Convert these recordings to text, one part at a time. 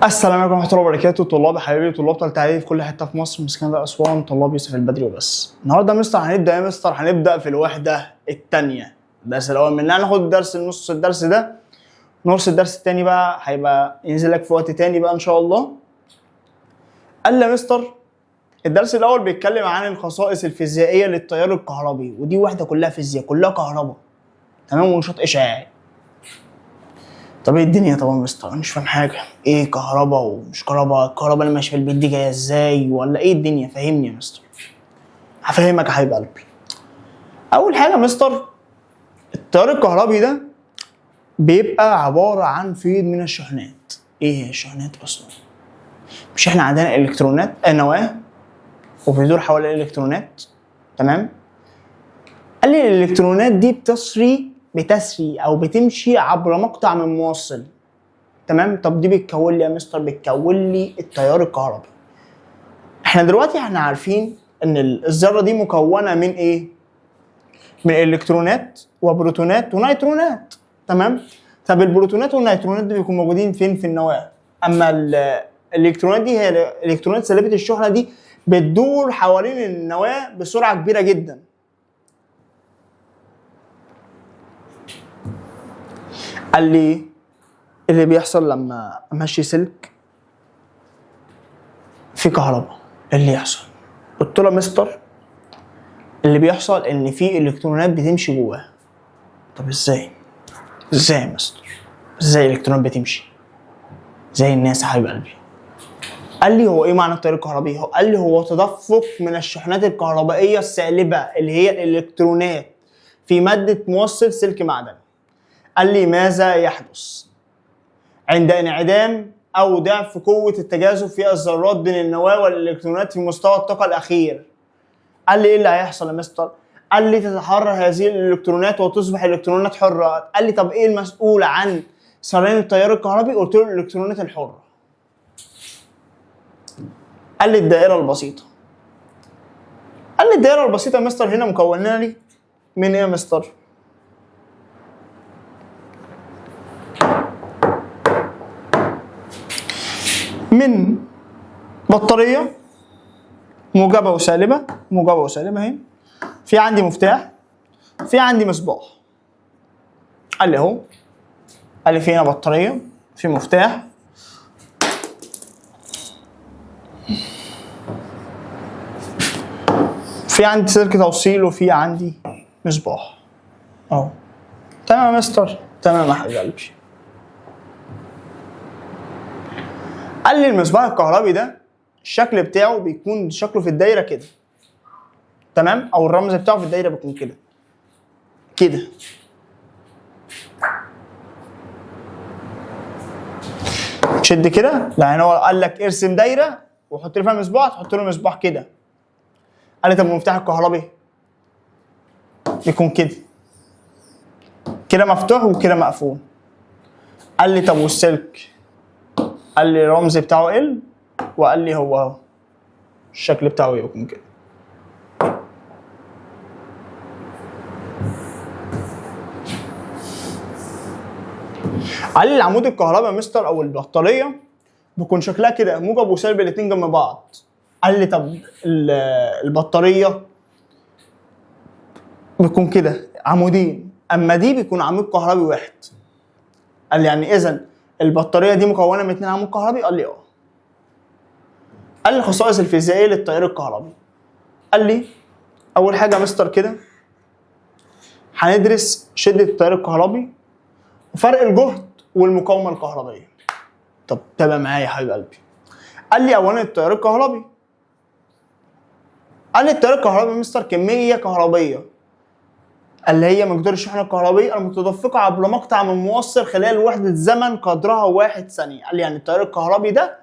السلام عليكم ورحمة الله وبركاته. طلاب حبايبي، طلاب ثالثة إعدادي في كل حتة في مصر، من اسكندرية أسوان، طلاب يوسف البدري وبس. النهارده يا مستر هنبدأ يا مستر هنبدأ في الوحدة الثانية. الدرس الأول منها هناخد درس نص الدرس ده، نص الدرس الثاني بقى هيبقى ينزل لك في وقت تاني بقى إن شاء الله. قال لي يا مستر الدرس الأول بيتكلم عن الخصائص الفيزيائية للتيار الكهربي، ودي وحدة كلها فيزياء، كلها كهرباء تمام، ونشاط إشعاعي. طب ايه الدنيا؟ طبعا مستر انا مش فاهم حاجه، ايه كهرباء ومش كهرباء؟ الكهرباء اللي ماشيه في البيت دي جايه ازاي ولا ايه الدنيا؟ فهمني يا مستر. هفهمك يا حبيب قلبي. اول حاجه يا مستر، التيار الكهربي ده بيبقى عباره عن فيض من الشحنات. ايه هي الشحنات اصلا؟ مش احنا عندنا الكترونات نواه وبيدور حول الالكترونات، تمام؟ قال لي الالكترونات دي بتسري او بتمشي عبر مقطع من موصل، تمام. طب دي بتكون لي يا مستر، بتكون لي التيار الكهربي. احنا دلوقتي عارفين ان الذره دي مكونه من ايه؟ من الكترونات وبروتونات ونيوترونات، تمام. طب البروتونات والنيوترونات دي بيكونوا موجودين فين؟ في النواه. اما الالكترونات دي هي الالكترونات سالبه الشحنه دي بتدور حوالين النواه بسرعه كبيره جدا. قال لي اللي بيحصل لما امشي سلك في كهرباء ايه اللي يحصل؟ قلت له مستر اللي بيحصل ان في الكترونات بتمشي جواه. طب ازاي يا مستر؟ ازاي الالكترونات بتمشي زي الناس يا حبيب قلبي؟ قال لي هو ايه معنى التيار الكهربي؟ قال لي هو تدفق من الشحنات الكهربائيه السالبه اللي هي الالكترونات في ماده موصل سلك معدني. قال لي ماذا يحدث عند انعدام أو ضعف قوة التجاذب في الذرات بين النواة والإلكترونات في مستوى الطاقة الأخير؟ قال لي إيه اللي هيحصل يا مستر؟ قال لي تتحرر هذه الإلكترونات وتصبح الإلكترونات حرة. قال لي طب إيه المسؤول عن سريان التيار الكهربي؟ قلت له الإلكترونات الحرة. قال لي الدائرة البسيطة. قال لي الدائرة البسيطة يا مستر هنا مكونة لي من إيه يا مستر؟ من بطارية موجبة وسالبة، موجبة وسالبة اهي، في عندي مفتاح، في عندي مصباح. قال لي اهو، قال لي في هنا بطارية، في مفتاح، في عندي سلك توصيل، وفي عندي مصباح اهو. تمام يا مستر؟ تمام يا حبيب قلبي. قال لي المصباح الكهربي ده الشكل بتاعه بيكون شكله في الدايره كده، تمام، او الرمز بتاعه في الدايره بيكون كده كده. شد كده، يعني هو قال لك ارسم دايره وحط لي فيها مصباح، تحط له مصباح كده. قال لي طب المفتاح الكهربي بيكون كده، كده مفتوح وكده مقفول. قال لي طب والسلك؟ قال لي الرمز بتاعه ال، وقال لي هو اهو الشكل بتاعه يكون كده. قال لي العمود الكهربي يا مستر او البطاريه بيكون شكلها كده، موجب وسالب الاتنين جنب بعض. قال لي طب البطاريه بيكون كده عمودين، اما دي بيكون عمود كهربي واحد. قال لي يعني اذا البطاريه دي مكونه من 2 عمود كهربي؟ قال لي اه. قال لي الخصائص الفيزيائيه للتيار الكهربي. قال لي اول حاجه يا مستر كده هندرس شده التيار الكهربي وفرق الجهد والمقاومه الكهربائيه. طب تابع معايا يا حبيب قلبي. قال لي اولا التيار الكهربي، قال لي التيار الكهربي يا مستر كميه كهربيه اللي هي مقدار الشحنه الكهربائيه المتدفقه عبر مقطع من موصل خلال وحده زمن قدرها 1 ثانيه. قال لي يعني التيار الكهربي ده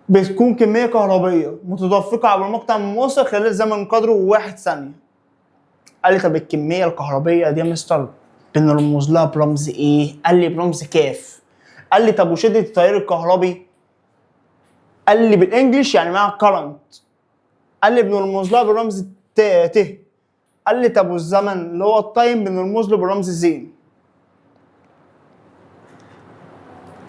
بتكون كميه كهربيه متدفقه عبر مقطع من موصل خلال زمن قدره 1 ثانيه. قال لي طب الكميه الكهربيه دي يا مستر بنرمز لها برمز ايه؟ قال لي برمز كاف. قال لي طب وشده التيار الكهربي؟ قال لي بالانجلش يعني مع كرنت. قال لي بنرمز لها بالرمز ت. قال لي طب والزمن اللي هو التايم بنرمز له بالرمز زين.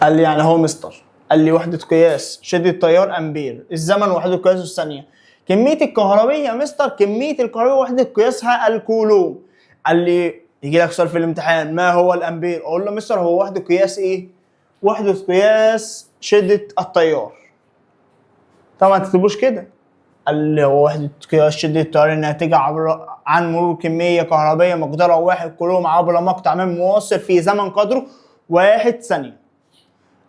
قال لي يعني هو مستر قال لي وحدة قياس شدة التيار امبير، الزمن وحدة قياسه الثانية. كمية الكهربية يا مستر، كمية الكهربية وحدة قياسها الكولوم. قال لي يجي لك سؤال في الامتحان ما هو الامبير؟ اقول له مستر هو وحدة قياس ايه؟ وحدة قياس شدة التيار. طبعا ما تكتبوش كده. قال لي هو وحدة قياس شدة التيار الناتجة عن مرور كمية كهربية مقدارها 1 كولوم عبر مقطع من موصل في زمن قدره 1 ثانية.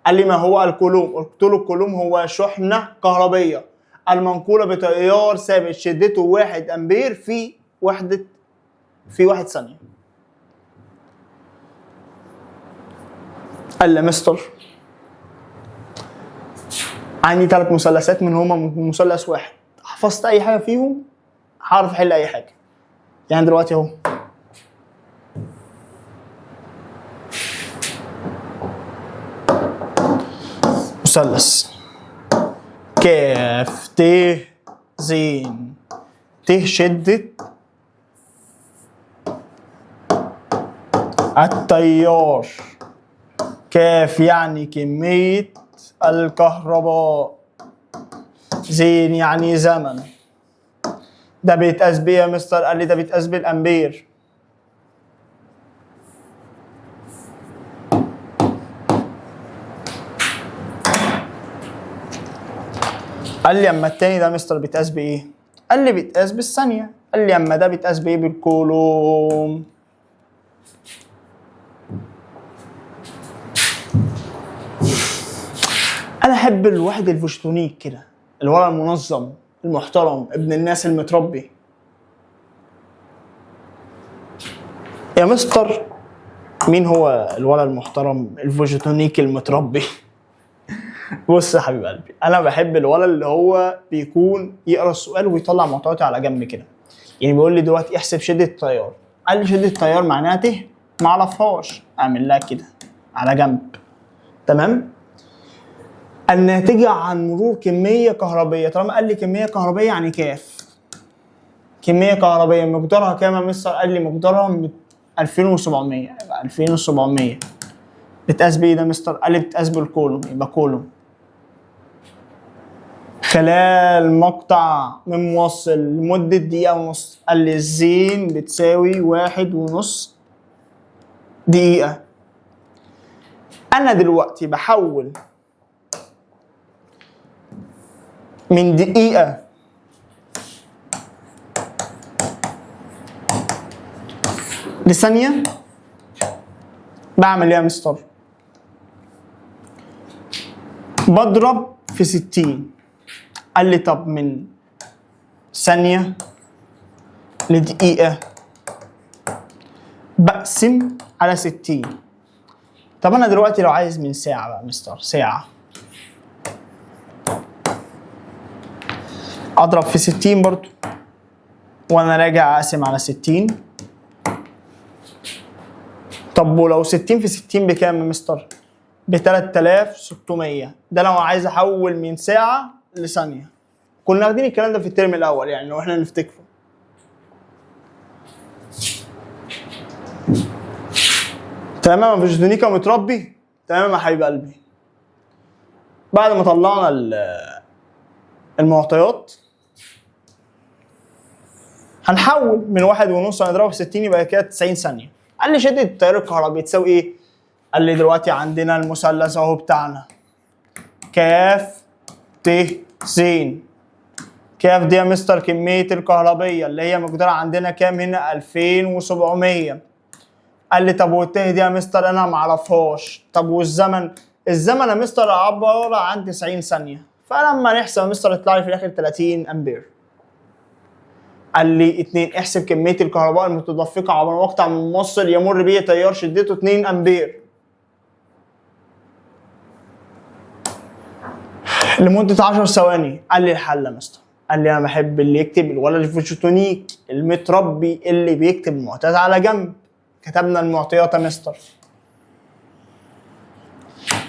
قال لي ما هو الكولوم؟ قلت له الكولوم هو شحنة كهربية المنقولة بتيار ثابت شدته 1 أمبير في 1 ثانية. قال لي مستر عندي 3 مثلثات من هما مثلث واحد، حفظت أي حاجة فيهم هعرف أحل أي حاجة. يعني دلوقتي أهو مثلث كاف ت زين ت شدة التيار، كاف يعني كمية الكهرباء، زين يعني زمن. ده بيتقاس بيه يا مستر؟ قال لي ده بيتقاس بالأمبير. قال لي اما التاني ده مستر بيتقاس بايه؟ قال لي بيتقاس بالثانية. قال لي اما ده بيتقاس بايه؟ بالكولوم. انا احب الواحد الفوشتونيك كده، الولد المنظم المحترم ابن الناس المتربي. يا مستر مين هو الولد المحترم الفوشتونيك المتربي؟ بص يا حبيب قلبي، انا بحب الولد اللي هو بيكون يقرا السؤال ويطلع معطياته على جنب كده. يعني بيقول لي دلوقتي احسب شده التيار. قال لي شده التيار معناها ت، ما اعرفهاش، اعمل لها كده على جنب. تمام. الناتجه عن مرور كميه كهربيه، طالما قال لي كميه كهربيه يعني كاف. كميه كهربيه مقدارها كام يا مستر؟ قال لي مقدارها 2700. يبقى 2700 بتقاس بايه ده مستر؟ قال لي بتقاس بالكولوم، يبقى كولوم. خلال مقطع من موصل لمدة دقيقة ونص. قال لي الزين بتساوي 1.5 دقيقة. أنا دلوقتي بحول من دقيقة لثانية. بعمل إيه يا مستر؟ بضرب في 60. قال لي طب من ثانية لدقيقة بقسم على 60. طب أنا دلوقتي لو عايز من ساعة بقى مستر، ساعة، أضرب في 60 برضو وأنا راجع أقسم على 60. طب ولو 60 في 60 بكام يا مستر؟ ب 3600. ده لو عايز أحول من ساعة لثانية. كنا واخدين الكلام ده في الترم الأول يعني لو إحنا نفتكره. تمام يا فيجيتونيكا متربي؟ تمام يا حبيب قلبي. بعد ما طلعنا المعطيات هنحول من 1.5 هنضربه في 60 يبقى كده 90 ثانية. قال لي شدة التيار الكهربي تساوي إيه؟ قال لي دلوقتي عندنا المثلث أهو بتاعنا كاف ت س. كاف دي يا مستر كمية الكهربية اللي هي مقدارها عندنا كام هنا؟ 2700. قال لي طب والت دي يا مستر انا معرفهاش. طب والزمن؟ الزمن يا مستر عبارة عن 90 ثانية. فلما نحسب يا مستر يطلع لي في الاخر 30 امبير. قال لي 2 احسب كمية الكهرباء المتدفقة عبر مقطع من موصل يمر به تيار شدته 2 امبير لمدة 10 ثواني. قال لي الحل يا مستر. قال لي انا بحب اللي يكتب الولد الفوتونيك المتربي اللي بيكتب المعطيات على جنب. كتبنا المعطيات يا مستر.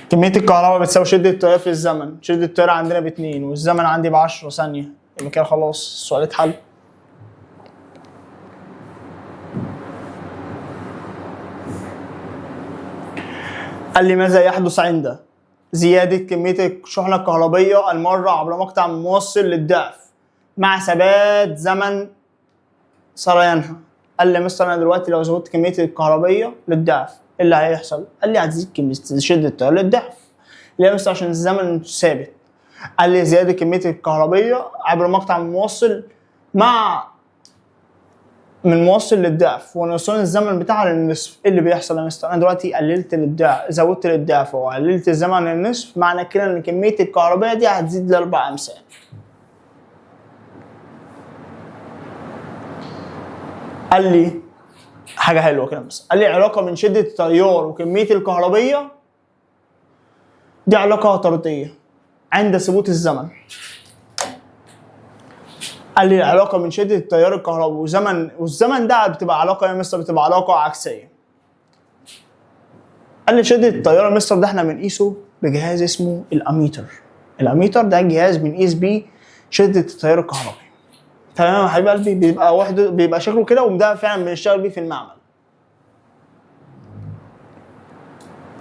كمية الكهرباء بتساوي شدة التيار في الزمن. شدة التيار عندنا ب2 والزمن عندي ب10 ثانية. يبقى كده خلاص السؤال اتحل. قال لي ماذا يحدث عند زيادة كمية الشحنة الكهربية المرة عبر مقطع موصل للضعف مع ثبات زمن سريانها. قال لي مستر انا دلوقتي لو زودت كمية الكهربية للضعف ايه اللي هيحصل؟ قال لي هتزيد كمية شدة التيار للضعف. ليه يا مستر؟ عشان الزمن ثابت. قال لي زيادة كمية الكهربية عبر مقطع موصل من موصل للضعف ونوصل الزمن بتاعها للنصف. ايه اللي بيحصل يا مستر؟ انا دلوقتي قللت للضعف، زودت للضعف وقللت الزمن للنصف، معنى كده ان كميه الكهرباء دي هتزيد ل4 امثال. قال لي حاجه حلوه كده مثلا، قال لي علاقه من شده التيار وكميه الكهربيه دي علاقه طرديه عند ثبوت الزمن. قال لي العلاقه من شده التيار الكهربي والزمن ده بتبقى علاقه يا مستر، بتبقى علاقه عكسيه. قال لي شده التيار يا مستر ده احنا بنقيسه بجهاز اسمه الاميتر. الاميتر ده جهاز بنقيس بيه شده التيار الكهربي. تمام يا حبيب قلبي؟ بيبقى شكله كده، وده فعلا بنشتغل بيه في المعمل.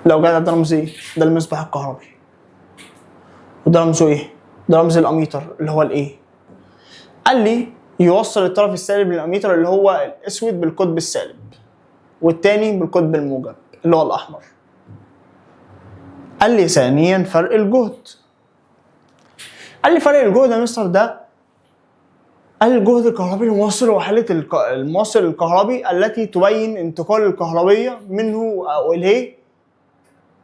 لو جه ده رمز ايه؟ ده المصباح الكهربي. وده رمزه ايه؟ ده رمز الاميتر اللي هو الايه؟ قال لي يوصل الطرف السالب للاميتر اللي هو الاسود بالقطب السالب، والتاني بالقطب الموجب اللي هو الاحمر. قال لي ثانيا فرق الجهد. قال لي فرق الجهد يا مستر ده، قال الجهد الكهربي الموصل وحالة الموصل الكهربي التي تبين انتقال الكهربية منه أو إليه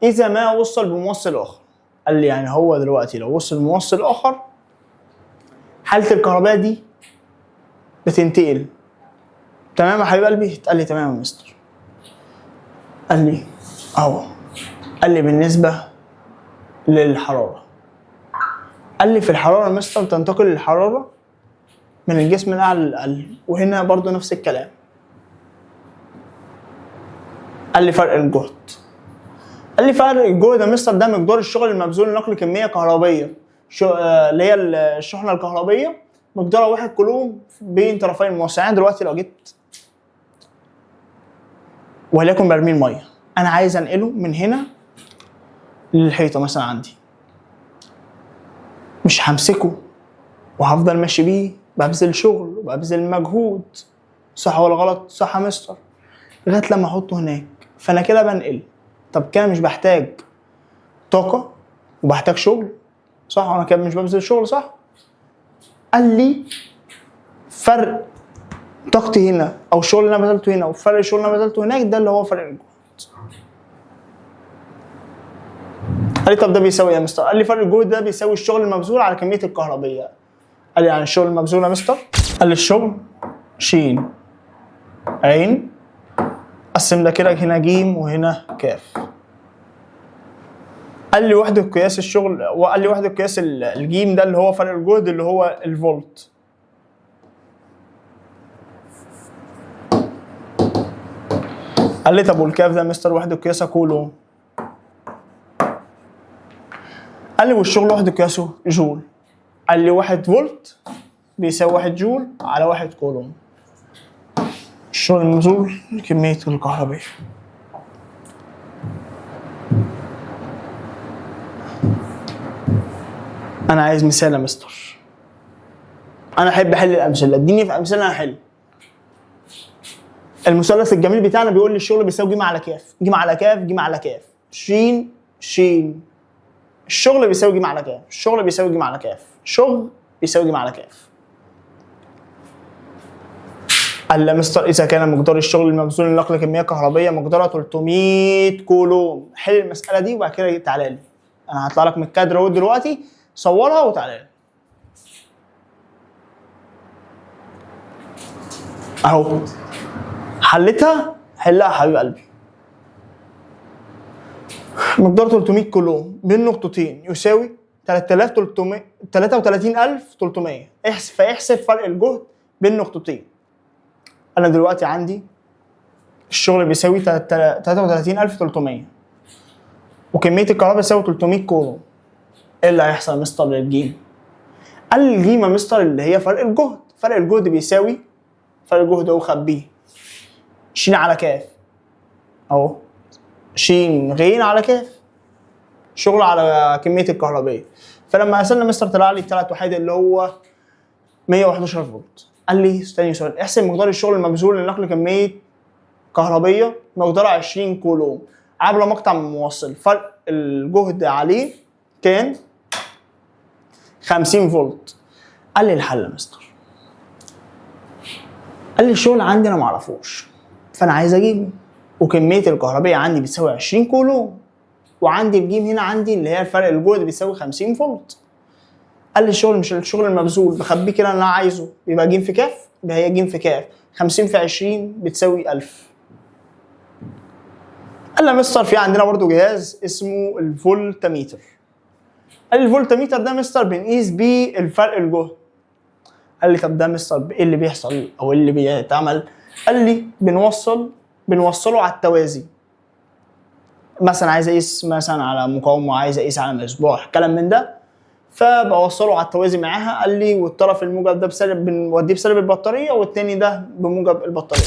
إذا ما وصل بموصل آخر. قال لي يعني هو دلوقتي لو وصل بموصل آخر حالة الكهرباء دي بتنتقل. تمام يا حبيب قلبي؟ قال لي تمام يا مستر. قال لي أهو. قال لي بالنسبة للحرارة، قال لي في الحرارة يا مستر تنتقل الحرارة من الجسم الأعلى للقلب، وهنا برضو نفس الكلام. قال لي فرق الجهد. قال لي فرق الجهد يا مستر ده مقدار الشغل المبذول لنقل كمية كهربية اللي هي الشحنة الكهربية مقدارها 1 كولوم بين طرفي الموصل. يعني دلوقتي لو جبت وليكن برميل مية، أنا عايز أنقله من هنا للحيطة مثلا عندي، مش همسكه وهفضل ماشي بيه ببذل شغل وببذل مجهود، صح ولا غلط؟ صح يا مستر. لغايه لما احطه هناك، فانا كده بنقل. طب كده مش بحتاج طاقه وبحتاج شغل، صح؟ وانا كده مش ببذل شغل، صح؟ قال لي فرق طاقتي هنا او الشغل اللي انا بذلته هنا وفرق الشغل اللي انا بذلته هناك ده اللي هو فرق الجهد. قال لي طب ده بيساوي ايه يا مستر؟ قال لي فرق الجهد ده بيساوي الشغل المبذول على كميه الكهربيه. قال لي يعني الشغل المبذول يا مستر، قال لي الشغل ش عين، قسم ده كده هنا ج وهنا ك. قال لي وحده قياس الشغل، وقال لي وحده قياس الجيم ده اللي هو فرق الجهد اللي هو الفولت. قال لي طب والكاف ده يا مستر وحده قياسها كولوم. قال لي والشغل وحده قياسه جول. قال لي 1 فولت بيساوي 1 جول على 1 كولوم. الشغل المبذول كمية الكهربية. أنا عايز مثال يا مستر. أنا أحب أحل الأمثلة، اديني في أمثلة أنا أحل. المثلث الجميل بتاعنا بيقول لي الشغل بيساوي ج على كاف، ج على كاف، ج على كاف، ش ش. الشغل بيساوي ج على كاف، الشغل بيساوي ج على كاف، شغل بيساوي ج على كاف. قال لي مستر إذا كان مقدار الشغل المبذول لنقل كمية كهربية مقدارها 300 كولوم. حل المسألة دي وبعد كده تعالى لي. أنا هطلع لك من الكادر اهو دلوقتي، صورها وتعالى لي. أهو حلتها، حلها يا حبيب قلبي. مقدار 300 كولوم بين نقطتين يساوي 33300. فاحسب فرق الجهد بين نقطتين. أنا دلوقتي عندي الشغل بيساوي 33300 وكمية الكهرباء بيساوي 300 كولوم. إيه اللي هيحصل يا مستر للجيم؟ قال لي الجيم يا مستر اللي هي فرق الجهد. فرق الجهد بيساوي فرق الجهد أهو، خبيه ش على كاف أهو، ش غ على كاف. شغل على كميه الكهربائيه. فلما قسمنا مستر طلع لي بثلاث وحيد اللي هو 111 فولت. قال لي ثاني سؤال، احسب مقدار الشغل المبذول لنقل كميه كهربيه مقدارها 20 كولوم عبر مقطع من موصل، فرق الجهد عليه كان 50 فولت. قال لي الحل يا مستر. قال لي الشغل عندي انا معرفوش، فانا عايز اجيبه، وكميه الكهربيه عندي بتساوي 20 كولوم، وعندي الجيم هنا عندي اللي هي الفرق الجهد بيساوي 50 فولت. قال لي الشغل مش الشغل المبذول بخبيه كده انا عايزه، يبقى جيم في كاف، يبقى هي جيم في كاف، 50 في 20 بتساوي 1000. قال لي يا مستر في عندنا برضو جهاز اسمه الفولتميتر. قال لي الفولتميتر ده مستر بنقيس بيه الفرق الجهد. قال لي طب ده مستر ايه اللي بيحصل او ايه اللي بيتعمل؟ قال لي بنوصله على التوازي. مثلا عايز اقيس مثلا على مقاومه، عايز اقيس على مصباح، كلام من ده، فبوصله على التوازي معاها. قال لي والطرف الموجب ده بسالب بنوديه بسالب البطاريه، والتاني ده بموجب البطاريه.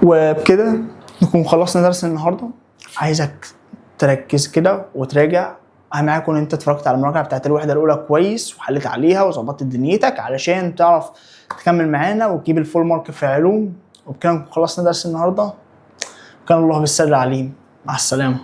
وبكده نكون خلصنا درس النهارده. عايزك تركز كده وتراجع. اهم حاجه يكون انت اتفرجت على المراجعه بتاعت الوحده الاولى كويس وحليت عليها وظبطت دنيتك علشان تعرف تكمل معانا وتجيب الفول مارك في علوم. وبكده نكون خلصنا درس النهارده. كان الله بالسر عليم. مع السلامه.